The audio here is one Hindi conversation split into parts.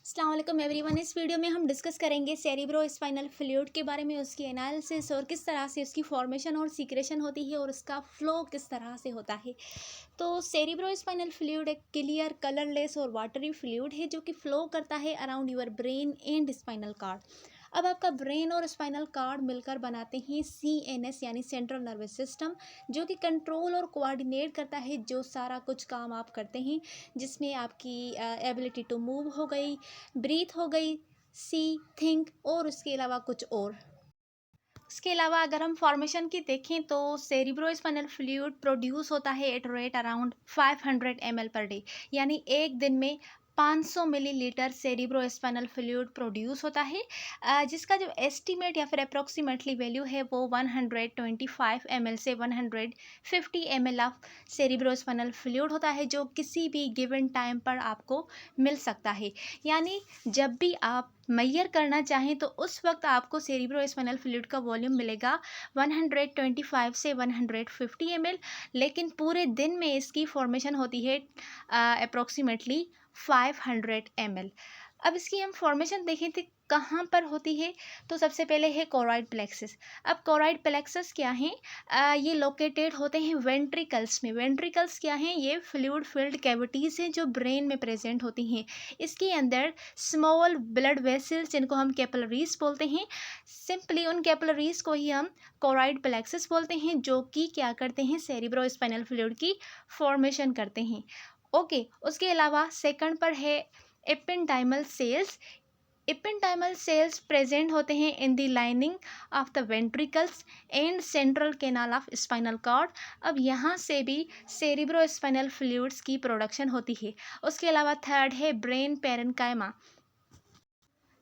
अस्सलाम वालेकुम एवरीवन। इस वीडियो में हम डिस्कस करेंगे सेरिब्रो स्पाइनल फ्लूइड के बारे में, उसकी एनालिसिस और किस तरह से उसकी फॉर्मेशन और सीक्रेशन होती है और उसका फ्लो किस तरह से होता है। तो सेरिब्रो स्पाइनल फ्लूइड एक क्लियर कलरलेस और वाटरी फ्लूइड है जो कि फ्लो करता है around your brain and spinal cord. अब आपका ब्रेन और स्पाइनल कार्ड मिलकर बनाते हैं CNS यानी सेंट्रल नर्वस सिस्टम, जो कि कंट्रोल और कोऑर्डिनेट करता है जो सारा कुछ काम आप करते हैं, जिसमें आपकी एबिलिटी टू मूव हो गई, ब्रीथ हो गई, सी, थिंक और उसके अलावा कुछ और। उसके अलावा अगर हम फॉर्मेशन की देखें तो सेरिब्रोस्पाइनल फ्लूइड प्रोड्यूस होता है at rate around 500 ml per day, यानी एक दिन में 500 मिलीलीटर सेरिब्रोस्पाइनल फ्लूइड प्रोड्यूस होता है, जिसका जो एस्टीमेट या फिर अप्रोक्सीमेटली वैल्यू है वो 125 ml से 150 ml ऑफ सेरिब्रोस्पाइनल फ्लूइड होता है, जो किसी भी गिवन टाइम पर आपको मिल सकता है। यानी जब भी आप मेजर करना चाहें तो उस वक्त आपको सेरिब्रोस्पाइनल फ्लूइड का वॉल्यूम मिलेगा 125 से 150 ml, लेकिन पूरे दिन में इसकी फॉर्मेशन होती है अप्रोक्सीमेटली 500 ml। अब इसकी हम फॉर्मेशन देखें तो कहाँ पर होती है, तो सबसे पहले है कोरॉइड प्लेक्सस। अब कोरॉइड प्लेक्सस क्या है? ये लोकेटेड होते हैं वेंट्रिकल्स में। वेंट्रिकल्स क्या हैं? ये फ्लूइड फिल्ड कैविटीज़ हैं जो ब्रेन में प्रेजेंट होती हैं। इसके अंदर स्मॉल ब्लड वेसल्स, जिनको हम कैपिलरीज बोलते हैं, सिंपली उन कैपिलरीज को ही हम कोरॉइड प्लेक्सस बोलते हैं, जो कि क्या करते हैं? सेरिब्रोस्पाइनल फ्लूइड की फॉर्मेशन करते हैं। ओके, उसके अलावा सेकंड पर है ependymal cells. Ependymal cells present होते हैं in the lining of the ventricles and central canal of spinal cord. अब यहाँ से भी सेरिब्रोस्पाइनल फ्लूइड्स की प्रोडक्शन होती है। उसके अलावा थर्ड है ब्रेन पेरेन्काइमा।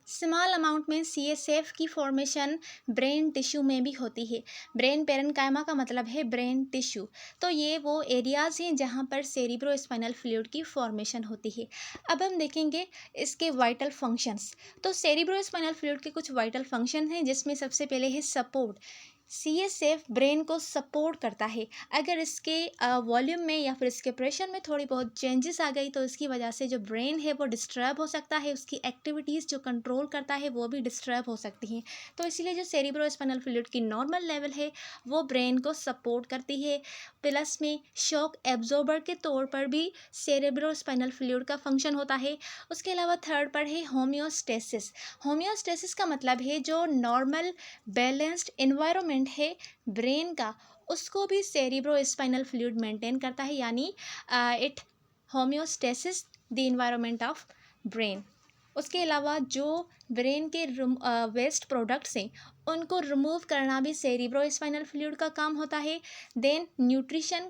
स्मॉल अमाउंट में CSF की फॉर्मेशन ब्रेन टिश्यू में भी होती है। ब्रेन पेरेन्काइमा का मतलब है ब्रेन टिश्यू। तो ये वो एरियाज़ हैं जहाँ पर सेरिब्रोस्पाइनल फ्लूइड की फॉर्मेशन होती है। अब हम देखेंगे इसके वाइटल फंक्शंस। तो सेरिब्रोस्पाइनल फ्लूइड के कुछ वाइटल फंक्शन हैं, जिसमें सबसे पहले है सपोर्ट। CSF ब्रेन को सपोर्ट करता है। अगर इसके वॉल्यूम में या फिर इसके प्रेशर में थोड़ी बहुत चेंजेस आ गई तो इसकी वजह से जो ब्रेन है वो डिस्टर्ब हो सकता है, उसकी एक्टिविटीज़ जो कंट्रोल करता है वो भी डिस्टर्ब हो सकती हैं। तो इसीलिए जो सेरिब्रोस्पाइनल फ्लूइड की नॉर्मल लेवल है वो ब्रेन को सपोर्ट करती है। प्लस में शॉक एब्जॉर्बर के तौर पर भी सेरिब्रोस्पाइनल फ्लूइड का फंक्शन होता है। उसके अलावा थर्ड पर है होम्योस्टेसिस। होम्योस्टेसिस का मतलब है जो नॉर्मल बैलेंस्ड इन्वायरमेंट है ब्रेन का, उसको भी सेरिब्रोस्पाइनल फ्लूइड मेंटेन करता है, यानी it homeostasis the environment of brain. उसके अलावा जो ब्रेन के वेस्ट प्रोडक्ट्स हैं उनको रिमूव करना भी सेरिब्रोस्पाइनल फ्लूइड का काम होता है। देन न्यूट्रिशन,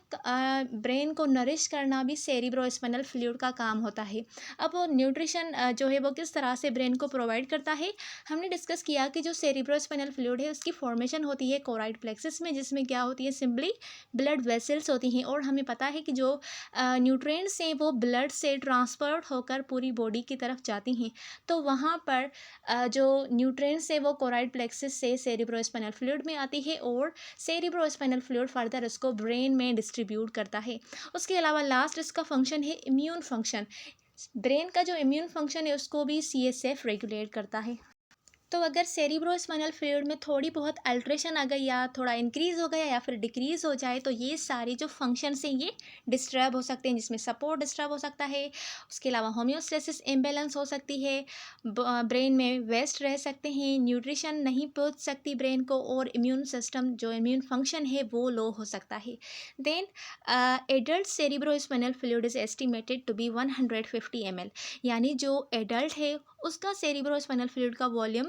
ब्रेन को नरिश करना भी सेरिब्रोस्पाइनल फ्लूइड का काम होता है। अब वो न्यूट्रिशन जो है वो किस तरह से ब्रेन को प्रोवाइड करता है, हमने डिस्कस किया कि जो सेरिब्रोस्पाइनल फ्लूइड है उसकी फॉर्मेशन होती है कोरॉइड प्लेक्सस में, जिसमें क्या होती है? सिंपली ब्लड वेसल्स होती हैं, और हमें पता है कि जो न्यूट्रिएंट्स हैं वो ब्लड से ट्रांसफर होकर पूरी बॉडी की तरफ जाती हैं। तो वहाँ पर जो न्यूट्रिएंट्स है वो कोरॉइड प्लेक्सस से सेरिब्रोस्पाइनल फ्लूइड में आती है, और सेरिब्रोस्पाइनल फ्लूइड फर्दर इसको ब्रेन में डिस्ट्रीब्यूट करता है। उसके अलावा लास्ट इसका फंक्शन है इम्यून फंक्शन। ब्रेन का जो इम्यून फंक्शन है उसको भी CSF रेगुलेट करता है। तो अगर सेरिब्रोस्पाइनल फ्लूइड में थोड़ी बहुत अल्ट्रेशन आ गई या थोड़ा इंक्रीज़ हो गया या फिर डिक्रीज़ हो जाए तो ये सारे जो फंक्शंस हैं ये डिस्टर्ब हो सकते हैं, जिसमें सपोर्ट डिस्टर्ब हो सकता है। उसके अलावा होम्योस्टेसिस इम्बैलेंस हो सकती है, ब्रेन में वेस्ट रह सकते हैं, न्यूट्रिशन नहीं पहुंच सकती ब्रेन को, और इम्यून सिस्टम जो इम्यून फंक्शन है वो लो हो सकता है। Then adult cerebrospinal fluid is estimated to be 150 ml, यानी जो एडल्ट है उसका सेरिब्रोस्पाइनल फ्लूइड का वॉल्यूम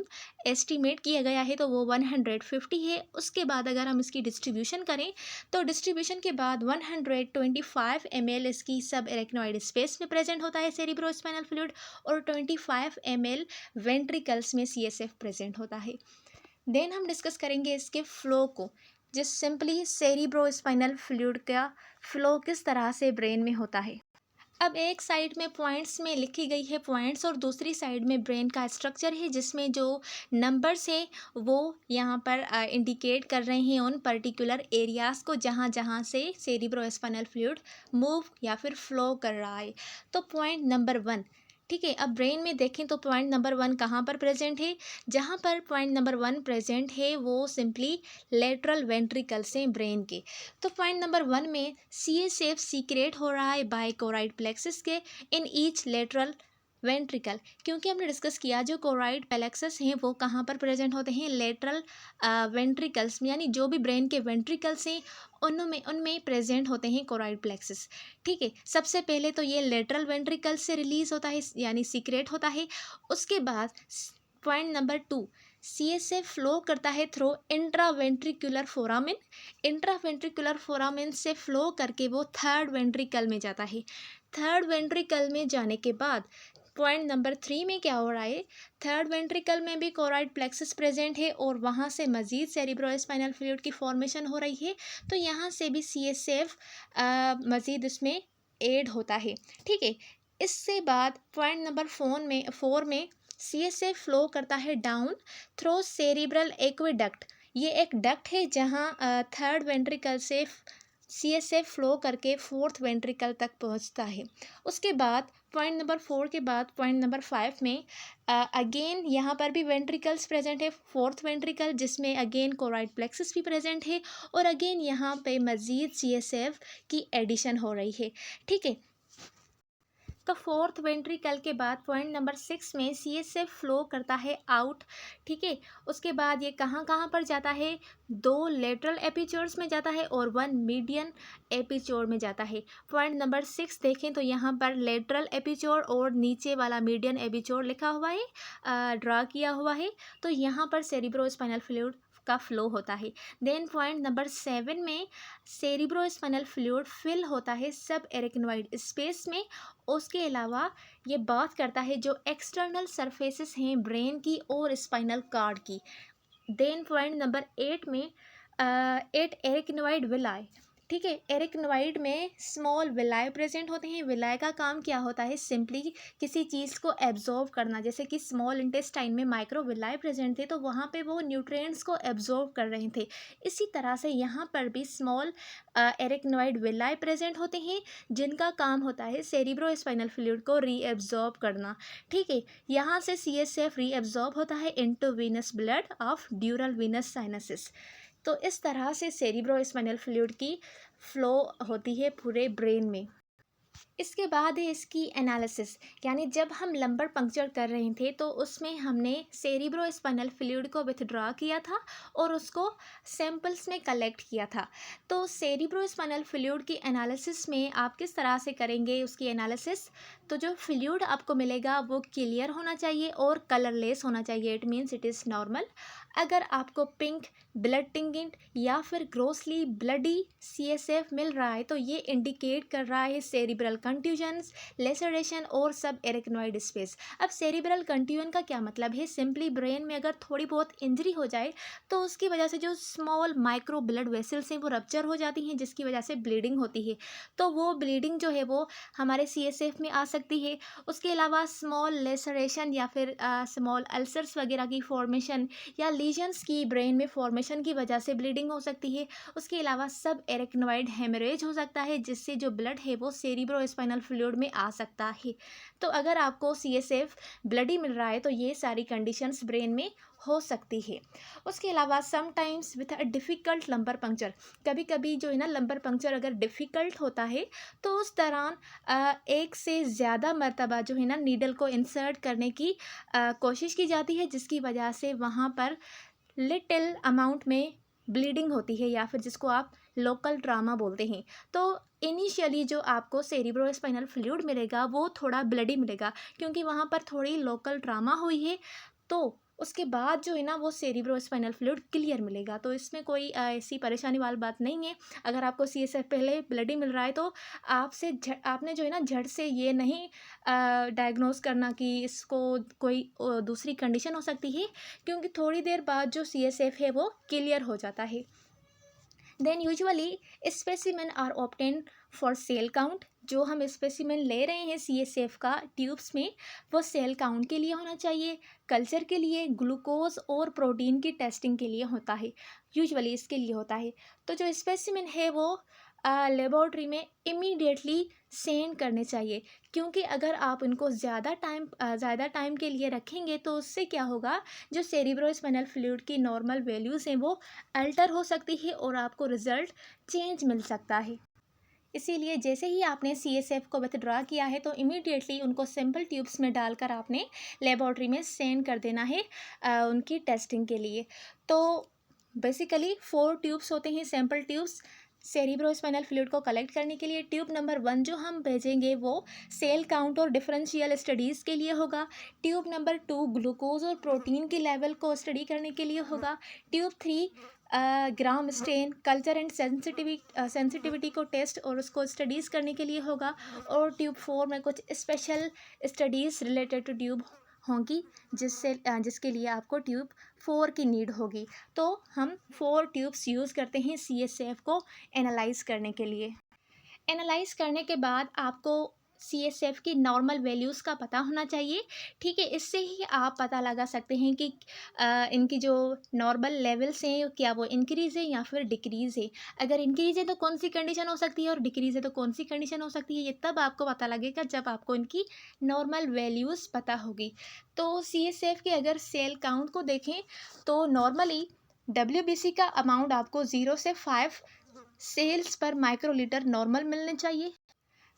एस्टिमेट किया गया है तो वो 150 है। उसके बाद अगर हम इसकी डिस्ट्रीब्यूशन करें तो डिस्ट्रीब्यूशन के बाद 125 ml इसकी सब एरेक्नोइड स्पेस में प्रेजेंट होता है सेरिब्रोस्पाइनल फ्लूइड, और 25 ml वेंट्रिकल्स में CSF प्रेजेंट होता है। देन हम डिस्कस करेंगे इसके फ्लो को, जिस सिंपली सेरिब्रोस्पाइनल फ्लूइड का फ्लो किस तरह से ब्रेन में होता है। अब एक साइड में पॉइंट्स में लिखी गई है पॉइंट्स, और दूसरी साइड में ब्रेन का स्ट्रक्चर है जिसमें जो नंबर्स है वो यहाँ पर इंडिकेट कर रहे हैं उन पर्टिकुलर एरियाज़ को जहाँ जहाँ से सेरिब्रोस्पाइनल फ्लूइड मूव या फिर फ्लो कर रहा है। तो पॉइंट नंबर 1, ठीक है, अब ब्रेन में देखें तो पॉइंट नंबर 1 कहाँ पर प्रेजेंट है? जहाँ पर पॉइंट नंबर 1 प्रेजेंट है वो सिंपली लेटरल वेंट्रिकल्स हैं ब्रेन के। तो पॉइंट नंबर 1 में सीएसएफ सीक्रेट हो रहा है बाय कोराइड प्लेक्सस के इन ईच लेटरल वेंट्रिकल, क्योंकि हमने डिस्कस किया जो कोराइड प्लेक्सस हैं वो कहाँ पर प्रेजेंट होते हैं? लेटरल वेंट्रिकल्स में, यानी जो भी ब्रेन के वेंट्रिकल्स हैं उनमें उनमें प्रेजेंट होते हैं कोराइड प्लेक्सस। ठीक है, सबसे पहले तो ये लेटरल वेंट्रिकल से रिलीज होता है, यानी सीक्रेट होता है। उसके बाद पॉइंट नंबर 2, सीएसएफ फ्लो करता है through intraventricular foramen. Intraventricular foramen से फ्लो करके वो थर्ड वेंट्रिकल में जाता है। थर्ड वेंट्रिकल में जाने के बाद पॉइंट नंबर 3 में क्या हो रहा है? थर्ड वेंट्रिकल में भी कोराइड प्लेक्सस प्रेजेंट है और वहाँ से मज़ीद सेरिब्रोस्पाइनल फ्लूइड की फॉर्मेशन हो रही है। तो यहाँ से भी सीएसएफ मज़ीद इसमें ऐड होता है। ठीक है, इससे बाद पॉइंट नंबर 4 में सीएसएफ फ्लो करता है डाउन थ्रू सेरिब्रल एक्वेडक्ट। ये एक डक्ट है जहाँ थर्ड वेंट्रिकल से सीएसएफ फ्लो करके फोर्थ वेंट्रिकल तक पहुंचता है। उसके बाद पॉइंट नंबर 4 के बाद पॉइंट नंबर 5 में अगेन यहाँ पर भी वेंट्रिकल्स प्रेजेंट है, फोर्थ वेंट्रिकल जिसमें अगेन कोराइड प्लेक्सस भी प्रेजेंट है और अगेन यहाँ पे मज़ीद सीएसएफ की एडिशन हो रही है। ठीक है, तो फोर्थ वेंट्रिकल के बाद पॉइंट नंबर 6 में सीएसएफ फ्लो करता है आउट। ठीक है, उसके बाद ये कहाँ कहाँ पर जाता है? 2 लेटरल एपिचोड्स में जाता है और 1 मीडियन एपिचोड में जाता है। पॉइंट नंबर 6 देखें तो यहाँ पर लेटरल एपिचोड और नीचे वाला मीडियन एपिचोड लिखा हुआ है, ड्रा किया हुआ है। तो यहाँ पर सेरिब्रोस्पाइनल फ्लूइड का फ्लो होता है। देन पॉइंट नंबर 7 में सेरिब्रोस्पाइनल फ्लूइड फिल होता है सब एरेक्नोइड स्पेस में। उसके अलावा ये बात करता है जो एक्सटर्नल सरफेसेस हैं ब्रेन की और स्पाइनल कार्ड की। देन पॉइंट नंबर 8 में 8 एरेक्नोइड विलाई। ठीक है, एरेक्नोइड में स्मॉल विलाई प्रेजेंट होते हैं। विलाई का काम क्या होता है? सिंपली किसी चीज़ को एब्जॉर्व करना। जैसे कि स्मॉल इंटेस्टाइन में माइक्रो विलाई प्रेजेंट थे तो वहाँ पे वो न्यूट्रिएंट्स को एब्जॉर्व कर रहे थे। इसी तरह से यहाँ पर भी स्मॉल एरेक्नोइड विलाई प्रेजेंट होते हैं जिनका काम होता है सेरिब्रोस्पाइनल फ्लूइड को रीएब्जॉर्ब करना। ठीक है, यहाँ से सीएसएफ रीएब्जॉर्ब होता है into venous blood of ड्यूरल Venus sinuses. तो इस तरह से सेरिब्रोस्पाइनल फ्लूइड की फ्लो होती है पूरे ब्रेन में। इसके बाद है इसकी एनालिसिस, यानी जब हम लंबर पंक्चर कर रहे थे तो उसमें हमने सेरिब्रोस्पाइनल फ्लूइड को विथड्रॉ किया था और उसको सैंपल्स में कलेक्ट किया था। तो सेरिब्रोस्पाइनल फ्लूइड की एनालिसिस में आप किस तरह से करेंगे उसकी एनालिसिस? तो जो फ्लूइड आपको मिलेगा वो क्लियर होना चाहिए और कलरलेस होना चाहिए, it means it is normal. अगर आपको पिंक, ब्लड टिंगेंट या फिर ग्रोसली ब्लडी सीएसएफ मिल रहा है तो ये इंडिकेट कर रहा है सेरिब्रल कंट्यूजन्स, लेसरेशन और सब एरेक्नोइड स्पेस। अब सेरिब्रल कंट्यूजन का क्या मतलब है? सिंपली ब्रेन में अगर थोड़ी बहुत इंजरी हो जाए तो उसकी वजह से जो स्मॉल माइक्रो ब्लड वेसल्स हैं वो रप्चर हो जाती हैं जिसकी वजह से ब्लीडिंग होती है। तो वो ब्लीडिंग जो है वो हमारे सीएसएफ में आ सकती है। उसके अलावा स्मॉल लेसरेशन या फिर स्मॉल अल्सर्स वगैरह की फॉर्मेशन या लीजन्स की ब्रेन में फॉर्मेशन की वजह से ब्लीडिंग हो सकती है। उसके अलावा सब एरेक्नोइड हेमरेज हो सकता है जिससे जो ब्लड है वो सेरिब्रोस्पाइनल फ्लूइड में आ सकता है। तो अगर आपको सीएसएफ ब्लडी मिल रहा है तो ये सारी कंडीशंस ब्रेन में हो सकती है। उसके अलावा sometimes with a difficult lumbar puncture, कभी कभी जो है ना लंबर पंक्चर अगर डिफ़िकल्ट होता है तो उस दौरान एक से ज़्यादा मर्तबा जो है ना नीडल को इंसर्ट करने की कोशिश की जाती है जिसकी वजह से वहाँ पर लिटिल अमाउंट में ब्लीडिंग होती है या फिर जिसको आप लोकल ट्रामा बोलते हैं। तो इनिशियली जो आपको सेरिब्रोस्पाइनल फ्लूइड मिलेगा वो थोड़ा ब्लडी मिलेगा क्योंकि वहाँ पर थोड़ी लोकल ट्रामा हुई है। तो उसके बाद जो है ना वो सेरिब्रोस्पाइनल फ्लूइड क्लियर मिलेगा। तो इसमें कोई ऐसी परेशानी वाली बात नहीं है। अगर आपको सीएसएफ पहले ब्लडी मिल रहा है तो आपने जो है ना झट से ये नहीं डायग्नोस करना कि इसको कोई दूसरी कंडीशन हो सकती है, क्योंकि थोड़ी देर बाद जो सीएसएफ है वो क्लियर हो जाता है। Then usually specimen are obtain for cell count. जो हम स्पेसिमेन ले रहे हैं सीएसएफ का ट्यूब्स में वो सेल काउंट के लिए होना चाहिए, कल्चर के लिए, ग्लूकोज और प्रोटीन की टेस्टिंग के लिए होता है, यूजुअली इसके लिए होता है। तो जो स्पेसिमेन है वो लेबॉर्ट्री में इमीडिएटली सेंड करने चाहिए, क्योंकि अगर आप उनको ज़्यादा टाइम के लिए रखेंगे तो उससे क्या होगा, जो सेरिब्रोस्पाइनल फ्लूइड की नॉर्मल वैल्यूज़ हैं वो अल्टर हो सकती है और आपको रिज़ल्ट चेंज मिल सकता है। इसीलिए जैसे ही आपने सीएसएफ को विथड्रॉ किया है तो इमीडिएटली उनको सिंपल ट्यूब्स में डालकर आपने लेबॉर्ट्री में सेंड कर देना है उनकी टेस्टिंग के लिए। तो बेसिकली 4 ट्यूब्स होते हैं, सैंपल ट्यूब्स सेरिब्रोस्पाइनल फ्लूइड को कलेक्ट करने के लिए। ट्यूब नंबर 1 जो हम भेजेंगे वो सेल काउंट और डिफरेंशियल स्टडीज़ के लिए होगा। ट्यूब नंबर 2 ग्लूकोज और प्रोटीन के लेवल को स्टडी करने के लिए होगा। Tube 3 gram stain culture and sensitivity को टेस्ट और उसको स्टडीज़ करने के लिए होगा। और ट्यूब 4 में कुछ special studies related to tube होंगी, जिसके लिए आपको ट्यूब 4 की नीड होगी। तो हम 4 ट्यूब्स यूज़ करते हैं सीएसएफ को एनालाइज करने के लिए। एनालाइज करने के बाद आपको सीएसएफ की नॉर्मल वैल्यूज़ का पता होना चाहिए। ठीक है, इससे ही आप पता लगा सकते हैं कि इनकी जो नॉर्मल लेवल्स हैं क्या वो इंक्रीज़ है या फिर डिक्रीज़ है। अगर इंक्रीज़ है तो कौन सी कंडीशन हो सकती है और डिक्रीज़ है तो कौन सी कंडीशन हो सकती है, ये तब आपको पता लगेगा जब आपको इनकी नॉर्मल वैल्यूज़ पता होगी। तो सीएसएफ के अगर सेल काउंट को देखें तो नॉर्मली डब्ल्यूबीसी का अमाउंट आपको 0 से 5 सेल्स पर माइक्रोलीटर नॉर्मल मिलने चाहिए।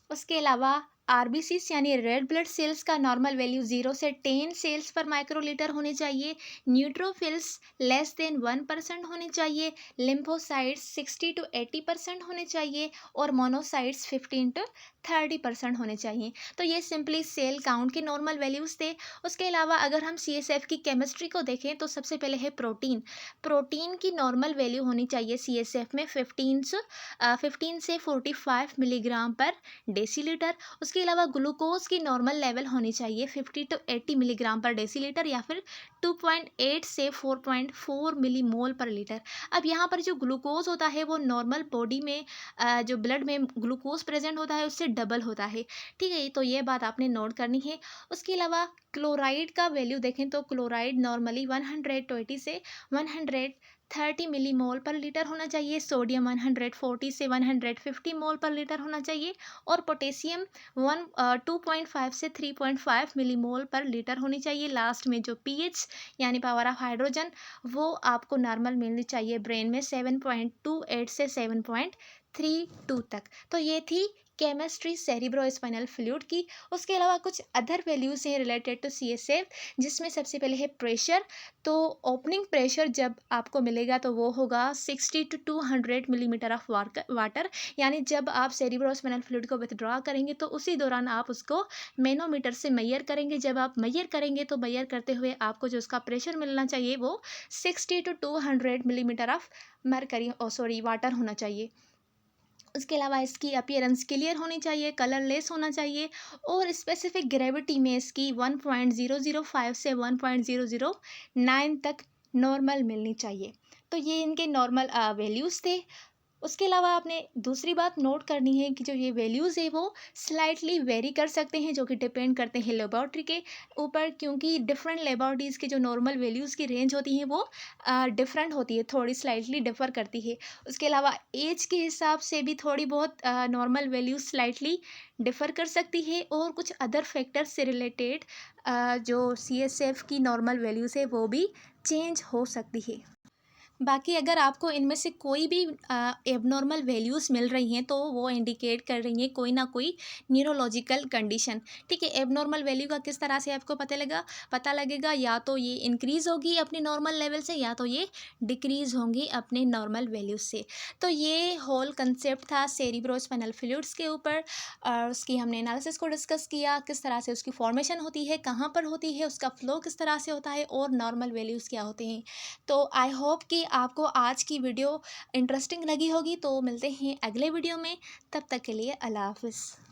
उसके अलावा आरबीसीज यानी रेड ब्लड सेल्स का नॉर्मल वैल्यू 0 से 10 सेल्स पर माइक्रोलीटर होने चाहिए। न्यूट्रोफिल्स लेस देन 1% होने चाहिए। लिम्फोसाइट्स 60 to 80% होने चाहिए और मोनोसाइट्स 15 to 30% होने चाहिए। तो ये सिंपली सेल काउंट के नॉर्मल वैल्यूज़ थे। उसके अलावा अगर हम सीएसएफ की केमिस्ट्री को देखें तो सबसे पहले है प्रोटीन। प्रोटीन की नॉर्मल वैल्यू होनी चाहिए सीएसएफ में 15 से 45 मिलीग्राम पर डेसीलीटर। उसके अलावा ग्लूकोज की नॉर्मल लेवल होनी चाहिए 50 to 80 मिलीग्राम पर डेसीलीटर या फिर 2.8 से 4.4 मिलीमोल पर लीटर। अब यहाँ पर जो ग्लूकोज होता है वो नॉर्मल बॉडी में जो ब्लड में ग्लूकोज प्रेजेंट होता है उससे डबल होता है। ठीक है, तो ये बात आपने नोट करनी है। उसके अलावा क्लोराइड का वैल्यू देखें तो क्लोराइड नॉर्मली 120 से 130 मिलीमोल पर लीटर होना चाहिए। सोडियम 140 से 150 मोल पर लीटर होना चाहिए और पोटेशियम 2.5 से 3.5 मिलीमोल पर लीटर होनी चाहिए। लास्ट में जो पीएच यानी पावर ऑफ हाइड्रोजन वो आपको नॉर्मल मिलनी चाहिए ब्रेन में 7.28 से 7.32 तक। तो ये थी केमिस्ट्री सेरिब्रोस्पाइनल फ्लूइड की। उसके अलावा कुछ अदर वैल्यूज़ हैं रिलेटेड टू सीएसएफ, जिसमें सबसे पहले है प्रेशर। तो ओपनिंग प्रेशर जब आपको मिलेगा तो वो होगा 60 to 200 मिलीमीटर ऑफ वाटर। यानी जब आप सेरिब्रोस्पाइनल फ्लूइड को विथड्रॉ करेंगे तो उसी दौरान आप उसको मैनोमीटर से मेजर करेंगे। जब आप मेजर करेंगे तो मेजर करते हुए आपको जो उसका प्रेशर मिलना चाहिए वो 60 to 200 मिलीमीटर ऑफ वाटर होना चाहिए। उसके अलावा इसकी अपीयरेंस क्लियर होनी चाहिए, कलरलेस होना चाहिए और स्पेसिफिक ग्रेविटी में इसकी 1.005 से 1.009 तक नॉर्मल मिलनी चाहिए। तो ये इनके नॉर्मल वैल्यूज़ थे। उसके अलावा आपने दूसरी बात नोट करनी है कि जो ये वैल्यूज़ है वो स्लाइटली वेरी कर सकते हैं, जो कि डिपेंड करते हैं लेबॉर्ट्री के ऊपर, क्योंकि डिफरेंट लेबॉर्ट्रीज़ की जो नॉर्मल वैल्यूज़ की रेंज होती हैं वो डिफरेंट होती है, थोड़ी स्लाइटली डिफ़र करती है। उसके अलावा एज के हिसाब से भी थोड़ी बहुत नॉर्मल वैल्यूज़ स्लाइटली डिफ़र कर सकती है और कुछ अदर फैक्टर्स से रिलेटेड जो सीएसएफ की नॉर्मल वैल्यूज़ है वो भी चेंज हो सकती है। बाकी अगर आपको इनमें से कोई भी एबनॉर्मल वैल्यूज़ मिल रही हैं तो वो इंडिकेट कर रही हैं कोई ना कोई न्यूरोलॉजिकल कंडीशन। ठीक है, एबनॉर्मल वैल्यू का किस तरह से आपको पता लगेगा, या तो ये इंक्रीज़ होगी अपने नॉर्मल लेवल से या तो ये डिक्रीज़ होंगी अपने नॉर्मल वैल्यू से। तो ये होल कंसेप्ट था सेरिब्रोस्पाइनल फ्लूइड्स के ऊपर। उसकी हमने एनालिसिस को डिस्कस किया, किस तरह से उसकी फॉर्मेशन होती है, कहाँ पर होती है, उसका फ्लो किस तरह से होता है और नॉर्मल वैल्यूज़ क्या होते हैं। तो आई होप कि आपको आज की वीडियो इंटरेस्टिंग लगी होगी। तो मिलते हैं अगले वीडियो में, तब तक के लिए अल्लाह हाफ़िज़।